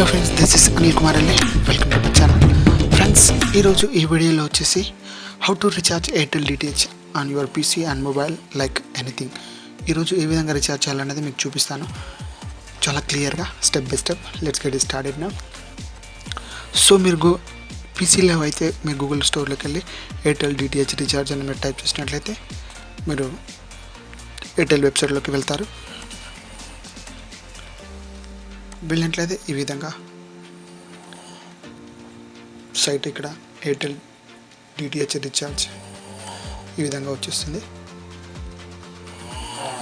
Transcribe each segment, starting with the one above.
Hello friends, this is Anil Kumar అండి. Welcome to my channel. Friends, ఈరోజు ఈ వీడియోలో వచ్చేసి how to recharge Airtel DTH on your PC and mobile like anything. ఈరోజు ఏ విధంగా రీఛార్జ్ చేయాలనేది మీకు చూపిస్తాను చాలా క్లియర్గా, step by step. Let's get started now. So మీరు పీసీలో అయితే మీరు గూగుల్ స్టోర్లోకి వెళ్ళి ఎయిర్టెల్ డిటిహెచ్ రీఛార్జ్ అని మీరు టైప్ చేసినట్లయితే మీరు ఎయిర్టెల్ వెబ్సైట్లోకి వెళ్తారు. వెళ్ళినట్లయితే ఈ విధంగా సైట్ ఇక్కడ ఎయిర్టెల్ డిటిహెచ్ రీఛార్జ్ ఈ విధంగా వచ్చేస్తుంది.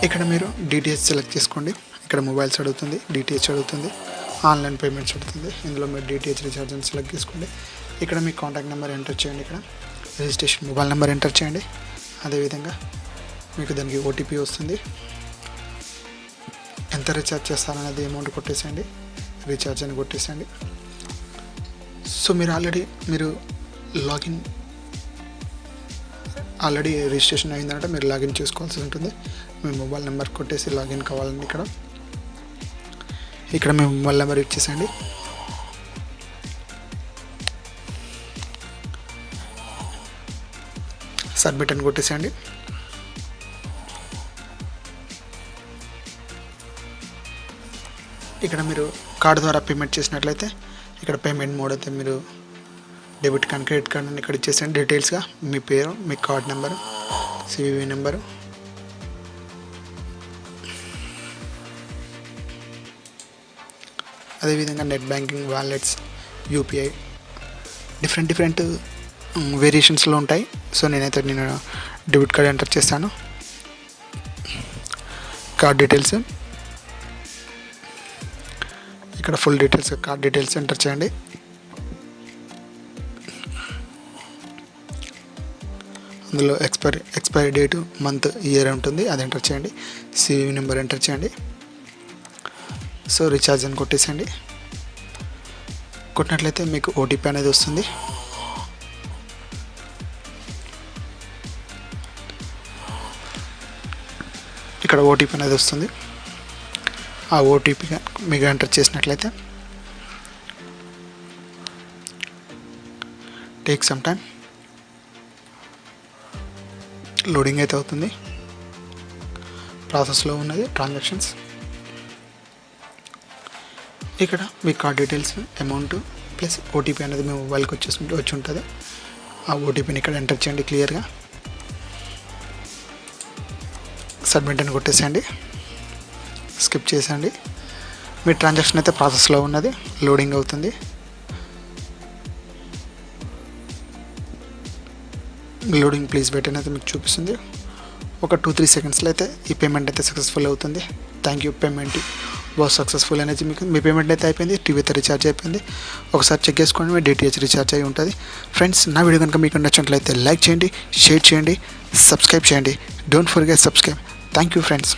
ఇక్కడ మీరు డిటిహెచ్ సెలెక్ట్ చేసుకోండి. ఇక్కడ మొబైల్స్ అడుగుతుంది, డిటిహెచ్ అడుగుతుంది, ఆన్లైన్ పేమెంట్స్ అడుగుతుంది. ఇందులో మీరు డిటిహెచ్ రీఛార్జ్ అని సెలెక్ట్ చేసుకోండి. ఇక్కడ మీ కాంటాక్ట్ నెంబర్ ఎంటర్ చేయండి. ఇక్కడ రిజిస్ట్రేషన్ మొబైల్ నెంబర్ ఎంటర్ చేయండి. అదేవిధంగా మీకు దానికి ఓటీపీ వస్తుంది. ఎంత రీఛార్జ్ చేస్తారనేది అమౌంట్ కొట్టేసేయండి, రీఛార్జ్ అని కొట్టేసేయండి. సో మీరు ఆల్రెడీ రిజిస్ట్రేషన్ అయిందంటే మీరు లాగిన్ చేసుకోవాల్సి ఉంటుంది. మీ మొబైల్ నెంబర్ కొట్టేసి లాగిన్ కావాలండి. ఇక్కడ మీ మొబైల్ నెంబర్ ఇచ్చేసేయండి. సబ్మిట్ అని కొట్టేసేయండి. ఇక్కడ మీరు కార్డు ద్వారా పేమెంట్ చేసినట్లయితే ఇక్కడ పేమెంట్ మోడ్ అయితే మీరు డెబిట్ కార్డ్, క్రెడిట్ కార్డ్ అని ఇక్కడ ఇచ్చేసండి. డీటెయిల్స్గా మీ పేరు, మీ కార్డ్ నెంబరు, సివివి నెంబరు, అదేవిధంగా net banking, wallets, UPI different వేరియేషన్స్లో ఉంటాయి. సో నేను డెబిట్ కార్డ్ ఎంటర్ చేస్తాను. కార్డ్ డీటెయిల్స్, ఇక్కడ full details, card details enter చేయండి. అందులో ఎక్స్పైరీ డేటు, మంత్, ఇయర్ ఉంటుంది, అది ఎంటర్ చేయండి. సివి నెంబర్ ఎంటర్ చేయండి. సో రీఛార్జ్ అని కొట్టేసేయండి. కొట్టినట్లయితే మీకు ఓటీపీ అనేది వస్తుంది. ఇక్కడ ఓటీపీ అనేది వస్తుంది. ఆ ఓటీపీ మీకు ఎంటర్ చేసినట్లయితే టేక్ సమ్ టైం, లోడింగ్ అయితే అవుతుంది. ప్రాసెస్లో ఉన్నది ట్రాన్సాక్షన్స్. ఇక్కడ మీ card details, amount plus OTP అనేది మీ మొబైల్కి వచ్చి ఉంటుంది. ఆ ఓటీపీని ఇక్కడ ఎంటర్ చేయండి క్లియర్గా. సబ్మిట్ అని కొట్టేసేయండి. స్కిప్ చేసేయండి. మీ ట్రాన్సాక్షన్ అయితే ప్రాసెస్లో ఉన్నది, లోడింగ్ అవుతుంది. లోడింగ్ ప్లీజ్ వెయిట్ అనేది మీకు చూపిస్తుంది. ఒక 2-3 సెకండ్స్లో అయితే ఈ పేమెంట్ అయితే సక్సెస్ఫుల్ అవుతుంది. Thank you, payment was successful అనేది మీ పేమెంట్ అయితే అయిపోయింది. టీవీ అయితే రీఛార్జ్ అయిపోయింది. ఒకసారి చెక్ చేసుకోండి, మీ డిటిహెచ్ రీఛార్జ్ అయి ఉంటుంది. ఫ్రెండ్స్, నా వీడియో కనుక మీకు నచ్చినట్లయితే లైక్ చేయండి, షేర్ చేయండి, సబ్స్క్రైబ్ చేయండి. Don't forget subscribe. Thank you friends.